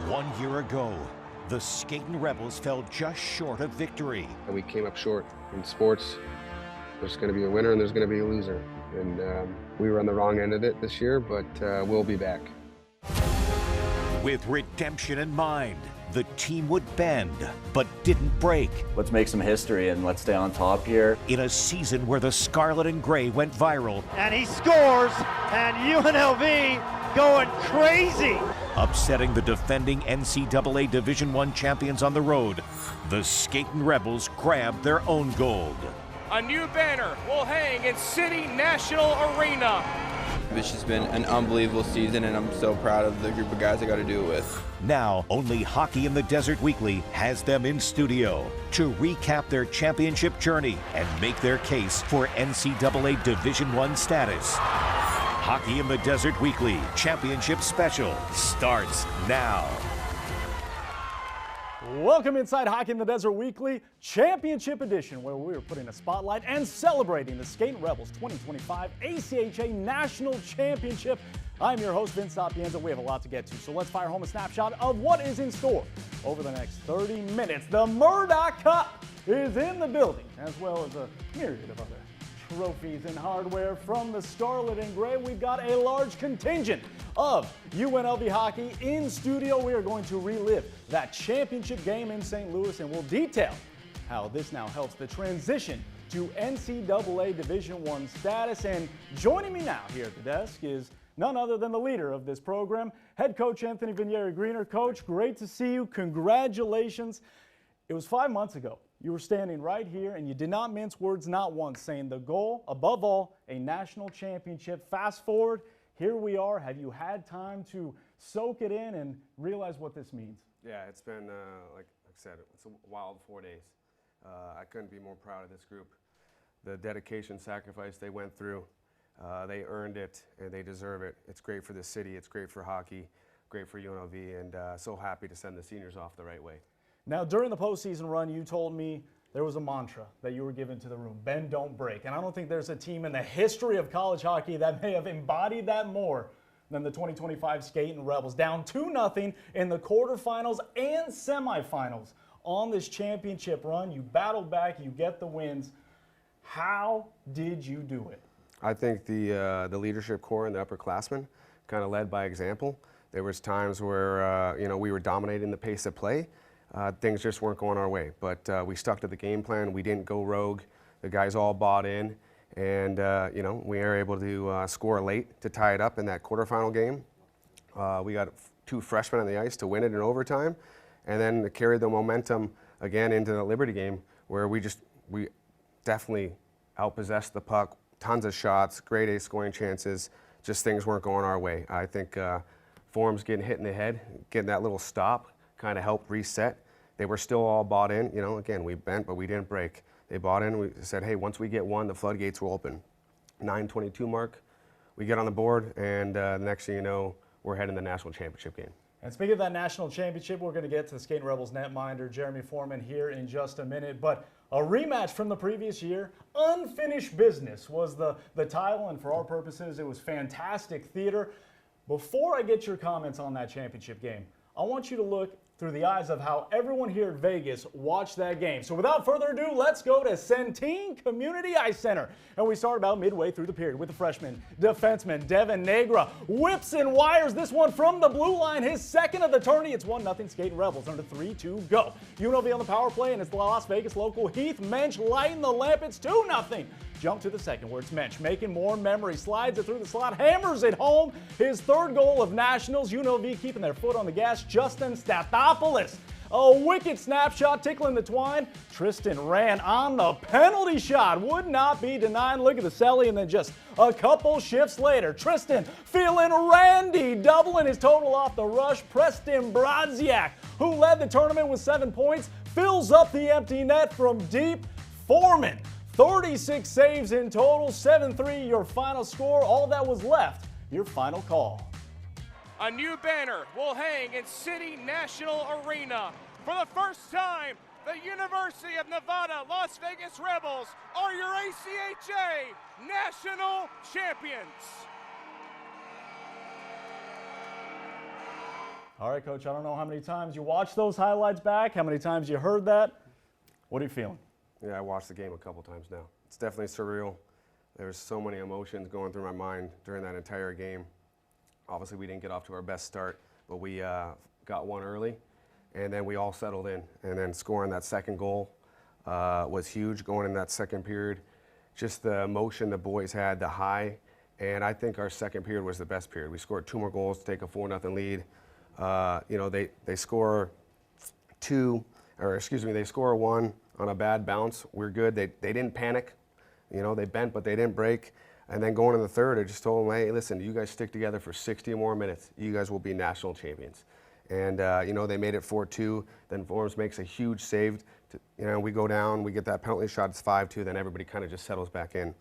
1 year ago, the Skatin Rebels fell just short of victory. And we came up short. In sports, there's going to be a winner and there's going to be a loser. And we were on the wrong end of it this year, but we'll be back. With redemption in mind, the team would bend, but didn't break. Let's make some history and let's stay on top here. In a season where the Scarlet and Gray went viral. And he scores, and UNLV going crazy. Upsetting the defending NCAA Division I champions on the road, the Skatin Rebels grabbed their own gold. A new banner will hang in City National Arena. It's just been an unbelievable season, and I'm so proud of the group of guys I got to do it with. Now, only Hockey in the Desert Weekly has them in studio to recap their championship journey and make their case for NCAA Division I status. Hockey in the Desert Weekly Championship Special starts now. Welcome inside Hockey in the Desert Weekly Championship Edition, where we are putting a spotlight and celebrating the Skatin Rebels 2025 ACHA National Championship. I'm your host, Vince Sapienza. We have a lot to get to, so let's fire home a snapshot of what is in store over the next 30 minutes. The Murdoch Cup is in the building, as well as a myriad of other trophies and hardware from the Scarlet and Gray. We've got a large contingent of UNLV hockey in studio. We are going to relive that championship game in St. Louis, and we'll detail how this now helps the transition to NCAA Division I status. And joining me now here at the desk is none other than the leader of this program, head coach Coach Vignieri-Greener. Coach, great to see you. Congratulations. It was 5 months ago. You were standing right here, and you did not mince words, not once, saying the goal, above all, a national championship. Fast forward, here we are. Have you had time to soak it in and realize what this means? Yeah, it's been, like I said, it's a wild 4 days. I couldn't be more proud of this group. The dedication, sacrifice they went through, they earned it, and they deserve it. It's great for the city. It's great for hockey, great for UNLV, and so happy to send the seniors off the right way. Now, during the postseason run, you told me there was a mantra that you were given to the room: bend, don't break. And I don't think there's a team in the history of college hockey that may have embodied that more than the 2025 Skatin Rebels. Down 2-0 in the quarterfinals and semifinals on this championship run. You battled back, you get the wins. How did you do it? I think the leadership core and the upperclassmen kind of led by example. There was times where we were dominating the pace of play. Things just weren't going our way, but we stuck to the game plan. We didn't go rogue. The guys all bought in, and we were able to score late to tie it up in that quarterfinal game. We got 2 freshmen on the ice to win it in overtime, and then to carry the momentum again into the Liberty game, where we definitely outpossessed the puck, tons of shots, grade A scoring chances. Just things weren't going our way. I think Form's getting hit in the head, getting that little stop, kind of helped reset. They were still all bought in. Again, we bent, but we didn't break. They bought in. We said, hey, once we get one, the floodgates will open. 9:22 mark, we get on the board, and the next thing you know, we're heading to the national championship game. And speaking of that national championship, we're going to get to the Skatin Rebels netminder Jeremy Foreman here in just a minute. But a rematch from the previous year, unfinished business was the title, and for our purposes, it was fantastic theater. Before I get your comments on that championship game, I want you to look through the eyes of how everyone here at Vegas watched that game. So without further ado, let's go to Centene Community Ice Center. And we start about midway through the period with the freshman defenseman, Devin Negra. Whips and wires this one from the blue line, his second of the tourney. It's 1-0 Skatin Rebels under 3 to go. UNLV on the power play, and it's the Las Vegas local Heath Mensch lighting the lamp. It's 2-0. Jump to the second, where it's Mensch making more memory, slides it through the slot, hammers it home. His third goal of nationals. UNLV keeping their foot on the gas. Justin Statopoulos, a wicked snapshot tickling the twine. Tristan ran on the penalty shot, would not be denied. Look at the celly, and then just a couple shifts later, Tristan feeling randy, doubling his total off the rush. Preston Brodziak, who led the tournament with 7 points, fills up the empty net from deep. Foreman, 36 saves in total, 7-3 your final score. All that was left, your final call. A new banner will hang in City National Arena. For the first time, the University of Nevada, Las Vegas Rebels are your ACHA National Champions. All right, Coach, I don't know how many times you watched those highlights back, how many times you heard that. What are you feeling? Yeah, I watched the game a couple times now. It's definitely surreal. There's so many emotions going through my mind during that entire game. Obviously, we didn't get off to our best start, but we got one early, and then we all settled in. And then scoring that second goal was huge going in that second period. Just the emotion the boys had, the high, and I think our second period was the best period. We scored 2 more goals to take a 4-0 lead. You know, they score they score 1 on a bad bounce. We're good. They didn't panic. You know, they bent, but they didn't break. And then going in the third, I just told them, hey, listen, you guys stick together for 60 more minutes. You guys will be national champions. And, you know, they made it 4-2. Then Forms makes a huge save. You know, we go down, we get that penalty shot, it's 5-2. Then everybody kind of just settles back in.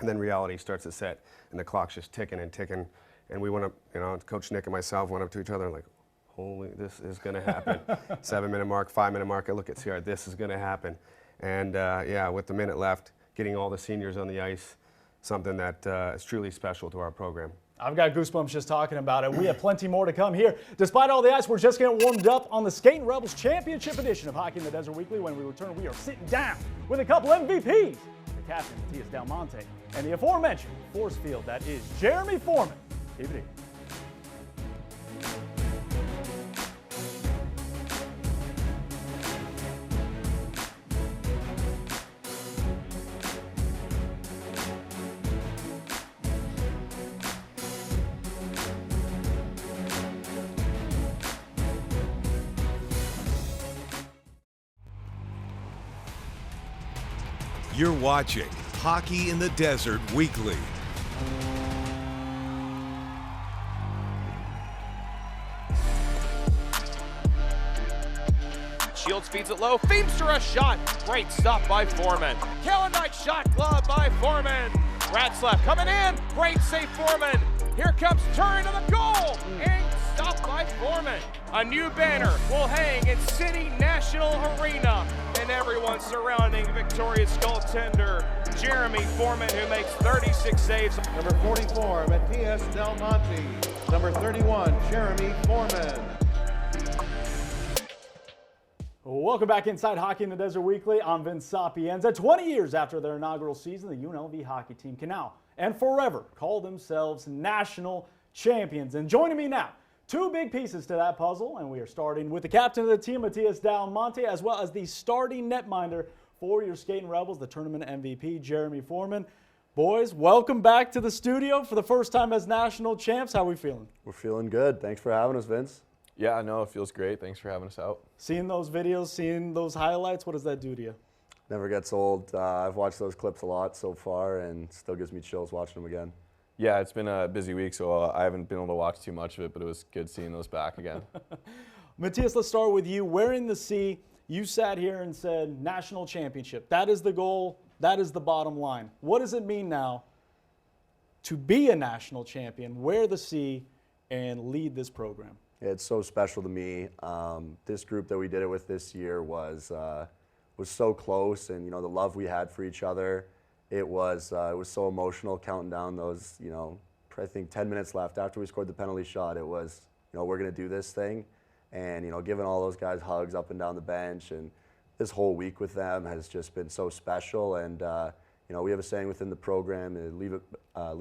And then reality starts to set, and the clock's just ticking and ticking. And we went up, you know, Coach Nick and myself went up to each other and like, holy, this is going to happen. 7-minute mark, 5-minute mark, I look at CR, this is going to happen. And, yeah, with the minute left, getting all the seniors on the ice, something that is truly special to our program. I've got goosebumps just talking about it. We have plenty more to come here. Despite all the ice, we're just getting warmed up on the Skatin Rebels Championship Edition of Hockey in the Desert Weekly. When we return, we are sitting down with a couple MVPs. The captain, Mattias Dal Monte, and the aforementioned force field, that is Jeremy Foreman. Keep it here. You're watching Hockey in the Desert Weekly. Shields feeds it low. Feemster a shot. Great stop by Foreman. Kalendijk shot glove by Foreman. Ratzlaff coming in. Great save Foreman. Here comes Turin to the goal. And stopped by Foreman. A new banner will hang in City National Arena. And everyone surrounding victorious goaltender Jeremy Foreman, who makes 36 saves. Number 44, Mattias Dal Monte. Number 31, Jeremy Foreman. Welcome back inside Hockey in the Desert Weekly. I'm Vince Sapienza. 20 years after their inaugural season, the UNLV hockey team can now and forever call themselves national champions. And joining me now, 2 big pieces to that puzzle, and we are starting with the captain of the team, Mattias Dal Monte, as well as the starting netminder for your Skatin Rebels, the tournament MVP, Jeremy Foreman. Boys, welcome back to the studio for the first time as national champs. How are we feeling? We're feeling good. Thanks for having us, Vince. Yeah, no, it feels great. Thanks for having us out. Seeing those videos, seeing those highlights, what does that do to you? Never gets old. I've watched those clips a lot so far, and still gives me chills watching them again. Yeah, it's been a busy week, so I haven't been able to watch too much of it, but it was good seeing those back again. Mattias, let's start with you. Wearing the C, you sat here and said national championship. That is the goal. That is the bottom line. What does it mean now to be a national champion, wear the C, and lead this program? Yeah, it's so special to me. This group that we did it with this year was so close, and the love we had for each other. It was so emotional counting down those, I think 10 minutes left after we scored the penalty shot. It was, we're going to do this thing. And, giving all those guys hugs up and down the bench. And this whole week with them has just been so special. And, we have a saying within the program, leave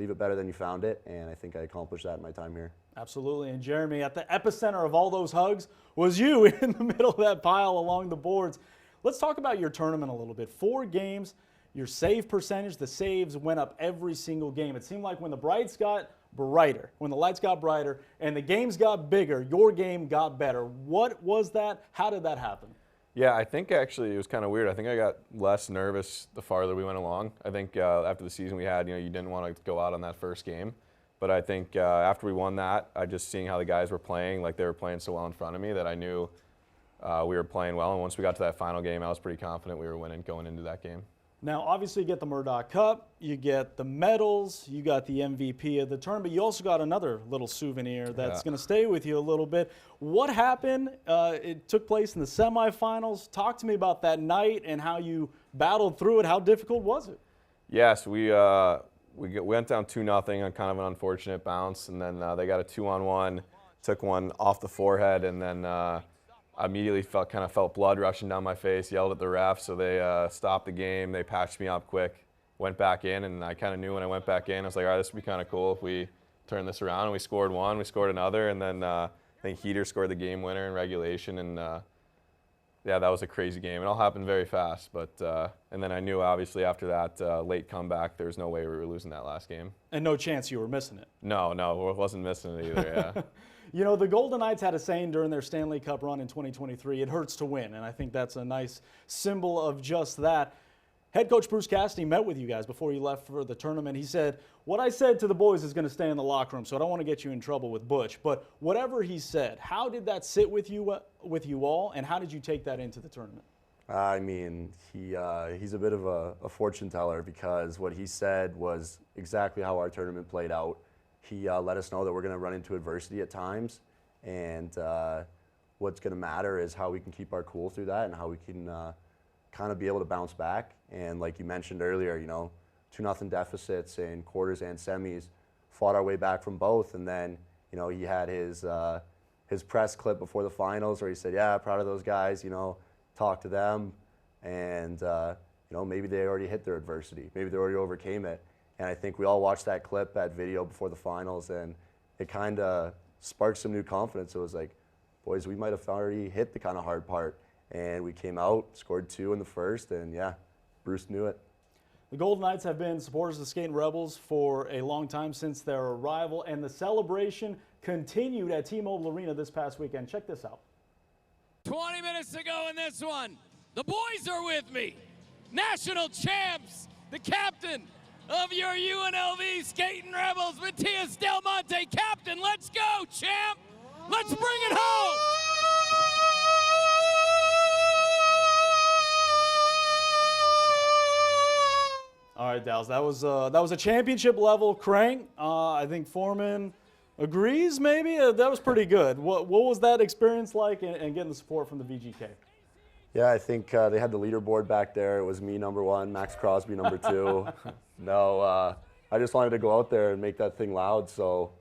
it better than you found it. And I think I accomplished that in my time here. Absolutely. And Jeremy, at the epicenter of all those hugs was you in the middle of that pile along the boards. Let's talk about your tournament a little bit. 4 games. Your save percentage, the saves went up every single game. It seemed like when the lights got brighter, and the games got bigger, your game got better. What was that? How did that happen? Yeah, I think actually it was kind of weird. I think I got less nervous the farther we went along. I think after the season we had, you didn't want to go out on that first game. But I think after we won that, I just seeing how the guys were playing, like they were playing so well in front of me that I knew we were playing well. And once we got to that final game, I was pretty confident we were winning going into that game. Now, obviously, you get the Murdoch Cup, you get the medals, you got the MVP of the tournament, you also got another little souvenir that's going to stay with you a little bit. What happened? It took place in the semifinals. Talk to me about that night and how you battled through it. How difficult was it? Yes, we went down 2-0 on kind of an unfortunate bounce, and then they got a 2-on-1. took one off the forehead, and then I immediately felt blood rushing down my face, yelled at the refs, so they stopped the game. They patched me up quick, went back in, and I kind of knew when I went back in, I was like, all right, this would be kind of cool if we turn this around. And we scored one, we scored another, and then I think Heater scored the game winner in regulation, and yeah, that was a crazy game. It all happened very fast, but and then I knew obviously after that late comeback, there was no way we were losing that last game. And no chance you were missing it. No, I wasn't missing it either. Yeah. You know, the Golden Knights had a saying during their Stanley Cup run in 2023, it hurts to win, and I think that's a nice symbol of just that. Head coach Bruce Cassidy met with you guys before you left for the tournament. He said, what I said to the boys is going to stay in the locker room, so I don't want to get you in trouble with Butch. But whatever he said, how did that sit with you all, and how did you take that into the tournament? I mean, he's a bit of a fortune teller, because what he said was exactly how our tournament played out. He let us know that we're going to run into adversity at times, and what's going to matter is how we can keep our cool through that and how we can kind of be able to bounce back. And like you mentioned earlier, you know, 2-0 deficits in quarters and semis, fought our way back from both. And then, you know, he had his press clip before the finals where he said, yeah, proud of those guys, you know, talk to them. And, you know, maybe they already hit their adversity. Maybe they already overcame it. And I think we all watched that clip, that video before the finals, and it kind of sparked some new confidence. It was like, boys, we might have already hit the kind of hard part. And we came out, scored 2 in the first, and yeah, Bruce knew it. The Golden Knights have been supporters of the Skatin Rebels for a long time since their arrival, and the celebration continued at T-Mobile Arena this past weekend. Check this out. 20 minutes to go in this one. The boys are with me. National champs, the captain of your UNLV Skatin Rebels, Mattias Dal Monte. Captain, let's go, champ. Let's bring it home. All right, Dals, that was a championship level crank. I think Foreman agrees, maybe? That was pretty good. What was that experience like, and getting the support from the VGK? Yeah, I think they had the leaderboard back there. It was me number 1, Max Crosby number 2. No, I just wanted to go out there and make that thing loud, so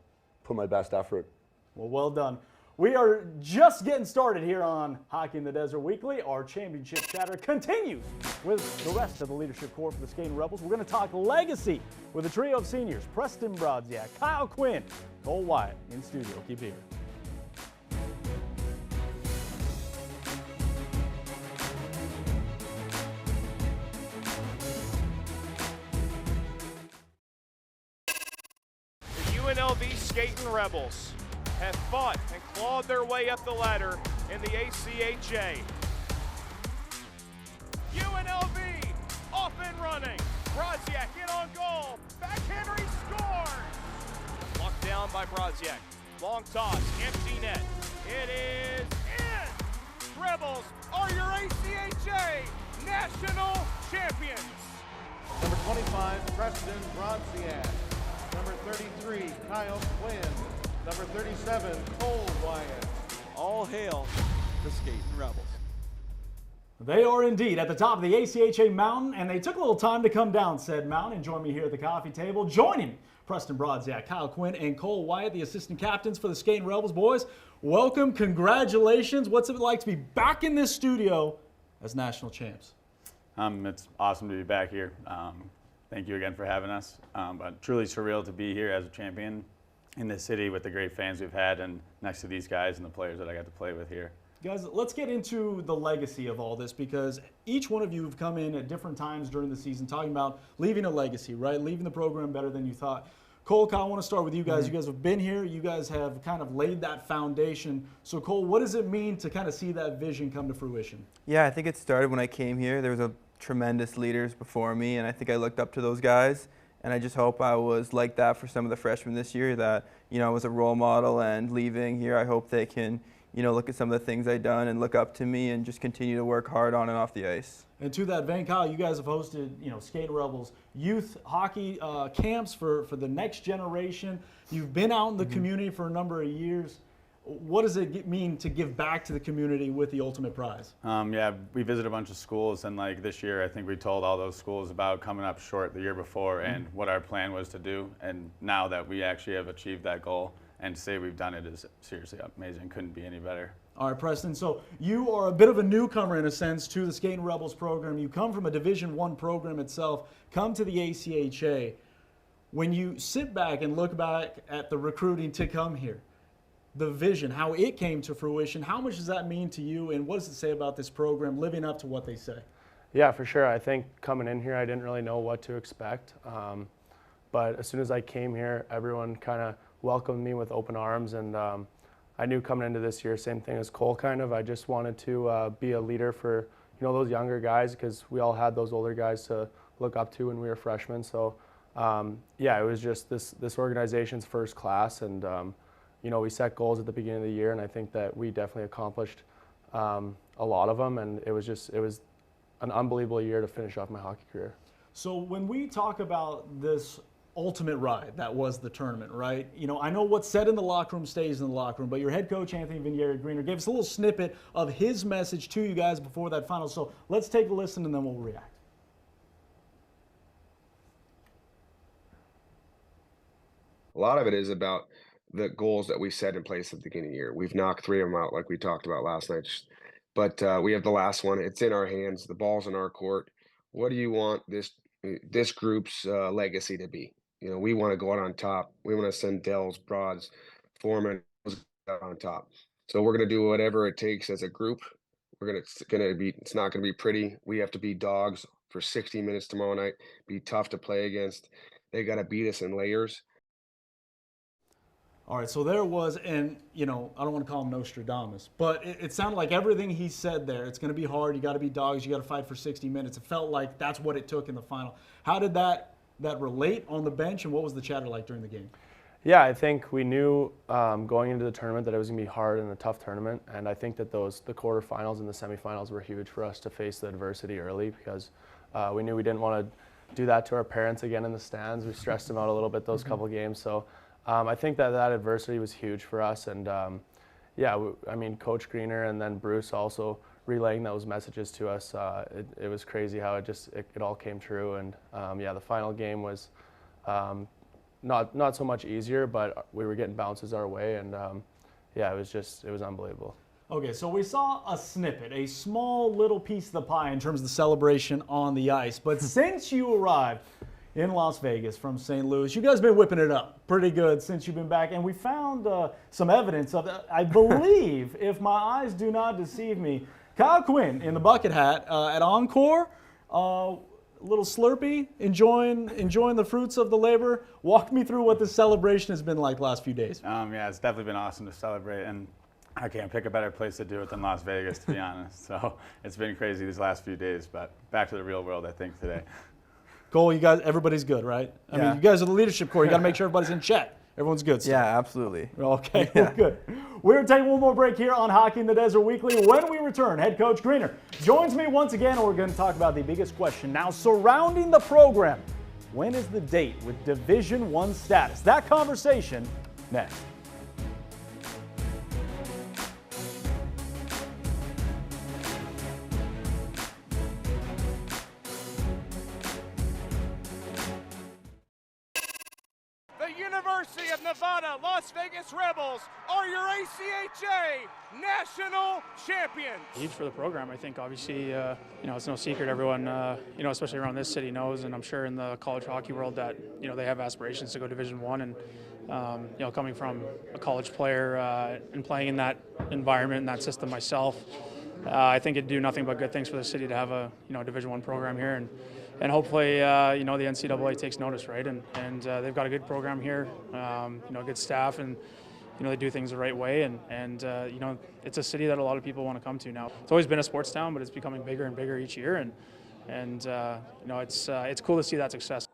put my best effort. Well done. We are just getting started here on Hockey in the Desert Weekly. Our championship chatter continues with the rest of the leadership core for the Skatin Rebels. We're going to talk legacy with a trio of seniors, Preston Brodziak, Kyle Quinn, Cole Wyatt in studio. Keep it here. The UNLV Skatin Rebels have fought and clawed their way up the ladder in the ACHA. UNLV off and running. Brodziak in on goal. Backhander, he scores! Locked down by Brodziak. Long toss, empty net. It is in! Rebels are your ACHA national champions. Number 25, Preston Brodziak. Number 33, Kyle Quinn. Number 37, Cole Wyatt. All hail the Skatin Rebels. They are indeed at the top of the ACHA mountain, and they took a little time to come down said mountain and join me here at the coffee table. Joining Preston Brodziak, Kyle Quinn, and Cole Wyatt, the assistant captains for the Skatin Rebels. Boys, welcome, congratulations. What's it like to be back in this studio as national champs? It's awesome to be back here. Thank you again for having us. But truly surreal to be here as a champion in this city with the great fans we've had and next to these guys and the players that I got to play with here. Guys, let's get into the legacy of all this, because each one of you have come in at different times during the season talking about leaving a legacy, right? Leaving the program better than you thought. Cole, Kyle, I want to start with you guys. You guys have been here. You guys have kind of laid that foundation. So, Cole, what does it mean to kind of see that vision come to fruition? Yeah, I think it started when I came here. There was a tremendous leaders before me, and I think I looked up to those guys. And I just hope I was like that for some of the freshmen this year, that, you know, I was a role model, and leaving here, I hope they can, you know, look at some of the things I've done and look up to me and just continue to work hard on and off the ice. And to that vein, Kyle, you guys have hosted, you know, Skatin Rebels youth hockey camps for the next generation. You've been out in the community for a number of years. What does it mean to give back to the community with the ultimate prize? Yeah, we visited a bunch of schools, and like this year, I think we told all those schools about coming up short the year before and what our plan was to do. And now that we actually have achieved that goal, and to say we've done it is seriously amazing. Couldn't be any better. All right, Preston, so you are a bit of a newcomer in a sense to the Skatin Rebels program. You come from a Division I program itself, come to the ACHA. When you sit back and look back at the recruiting to come here, the vision, how it came to fruition, how much does that mean to you, and what does it say about this program living up to what they say? Yeah, for sure. I think coming in here, I didn't really know what to expect. But as soon as I came here, everyone kind of welcomed me with open arms, and I knew coming into this year, same thing as Cole kind of, I just wanted to be a leader for, you know, those younger guys, because we all had those older guys to look up to when we were freshmen. So yeah, it was just this organization's first class, and you know, we set goals at the beginning of the year, and I think that we definitely accomplished a lot of them, and it was an unbelievable year to finish off my hockey career. So when we talk about this ultimate ride that was the tournament, right? You know, I know what's said in the locker room stays in the locker room, but your head coach, Anthony Vignieri-Greener, gave us a little snippet of his message to you guys before that final. So let's take a listen and then we'll react. A lot of it is about the goals that we set in place at the beginning of the year. We've knocked 3 of them out like we talked about last night, but we have the last one. It's in our hands. The ball's in our court. What do you want this group's legacy to be? You know, we want to go out on top. We want to send Dells, Broads, Foreman out on top. So we're going to do whatever it takes as a group. It's not going to be pretty. We have to be dogs for 60 minutes tomorrow night, be tough to play against. They got to beat us in layers. All right, so there was, and you know, I don't want to call him Nostradamus, but it sounded like everything he said there. It's going to be hard. You got to be dogs. You got to fight for 60 minutes. It felt like that's what it took in the final. How did that relate on the bench, and what was the chatter like during the game? Yeah, I think we knew going into the tournament that it was going to be hard and a tough tournament, and I think that the quarterfinals and the semifinals were huge for us to face the adversity early, because we knew we didn't want to do that to our parents again in the stands. We stressed them out a little bit those couple games, so I think that adversity was huge for us, and yeah, I mean, Coach Greener and then Bruce also relaying those messages to us. It was crazy how it all came true, and yeah, the final game was not so much easier, but we were getting bounces our way, and yeah, it was unbelievable. Okay, so we saw a snippet, a small little piece of the pie in terms of the celebration on the ice, but since you arrived in Las Vegas from St. Louis, you guys have been whipping it up pretty good since you've been back, and we found some evidence of that. I believe, if my eyes do not deceive me, Kyle Quinn in the bucket hat at Encore, a little Slurpee, enjoying the fruits of the labor. Walk me through what this celebration has been like the last few days. Yeah, it's definitely been awesome to celebrate, and I can't pick a better place to do it than Las Vegas, to be honest. So it's been crazy these last few days, but back to the real world, I think, today. Cole, you guys, everybody's good, right? I mean, you guys are the leadership core. You got to make sure everybody's in check. Everyone's good. Still. Yeah, absolutely. Okay, well, good. We're going to take one more break here on Hockey in the Desert Weekly. When we return, head coach Greener joins me once again, and we're going to talk about the biggest question now surrounding the program. When is the date with Division I status? That conversation next. University of Nevada, Las Vegas Rebels are your ACHA national champions. Huge for the program, I think. Obviously, you know, it's no secret. Everyone, you know, especially around this city, knows, and I'm sure in the college hockey world that you know they have aspirations to go Division I, and you know, coming from a college player and playing in that environment and that system myself, I think it'd do nothing but good things for the city to have a Division I program here, and hopefully you know, the NCAA takes notice, right? And they've got a good program here, you know, good staff, and you know, they do things the right way, and you know, it's a city that a lot of people want to come to now. It's always been a sports town, but it's becoming bigger and bigger each year, and you know, it's cool to see that success.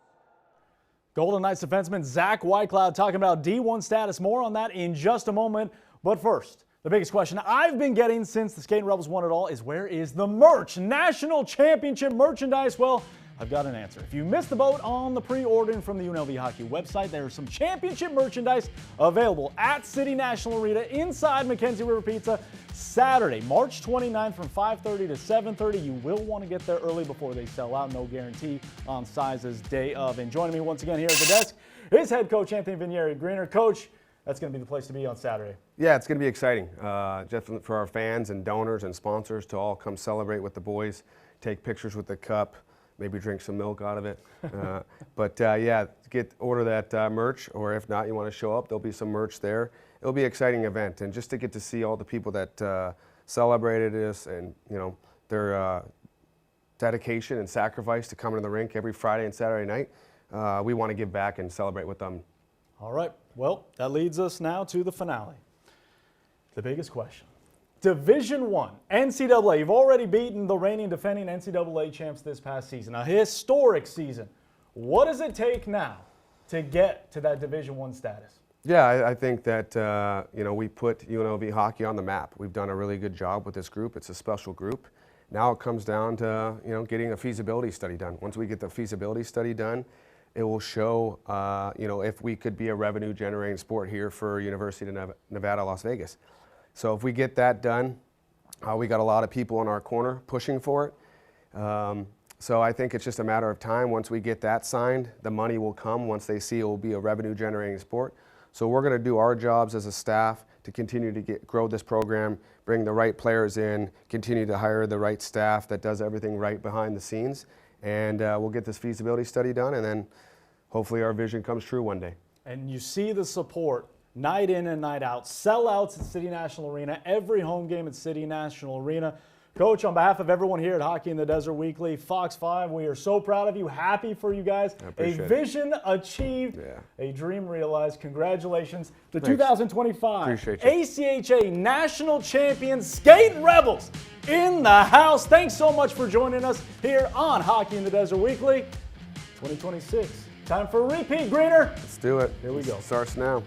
Golden Knights defenseman Zach Whitecloud talking about D1 status. More on that in just a moment, but first, the biggest question I've been getting since the Skatin Rebels won it all is, where is the merch? National Championship merchandise? Well, I've got an answer. If you missed the boat on the pre-ordering from the UNLV hockey website, there's some championship merchandise available at City National Arena inside Mackenzie River Pizza Saturday, March 29th from 5:30 to 7:30. You will want to get there early before they sell out. No guarantee on sizes day of. And joining me once again here at the desk is head coach Anthony Vignieri-Greener. Coach, that's going to be the place to be on Saturday. Yeah, it's going to be exciting. Definitely for our fans and donors and sponsors to all come celebrate with the boys, take pictures with the cup, maybe drink some milk out of it. Yeah, order that merch, or if not, you want to show up, there'll be some merch there. It'll be an exciting event, and just to get to see all the people that celebrated this and their dedication and sacrifice to come to the rink every Friday and Saturday night, we want to give back and celebrate with them. All right, well, that leads us now to the finale. The biggest question. Division I, NCAA. You've already beaten the reigning defending NCAA champs this past season, a historic season. What does it take now to get to that Division I status? Yeah, I think that we put UNLV hockey on the map. We've done a really good job with this group. It's a special group. Now it comes down to getting a feasibility study done. Once we get the feasibility study done, it will show if we could be a revenue-generating sport here for University of Nevada, Las Vegas. So if we get that done, we got a lot of people in our corner pushing for it. So I think it's just a matter of time. Once we get that signed, the money will come once they see it will be a revenue-generating sport. So we're going to do our jobs as a staff to continue to grow this program, bring the right players in, continue to hire the right staff that does everything right behind the scenes, and we'll get this feasibility study done, and then hopefully our vision comes true one day. And you see the support night in and night out, sellouts at City National Arena, every home game at City National Arena. Coach, on behalf of everyone here at Hockey in the Desert Weekly, Fox 5, we are so proud of you, happy for you guys. A vision achieved, a dream realized. Congratulations. The 2025 ACHA National Champions Skatin Rebels in the house. Thanks so much for joining us here on Hockey in the Desert Weekly 2026. Time for a repeat, Greener. Let's do it. Here we go. Starts now.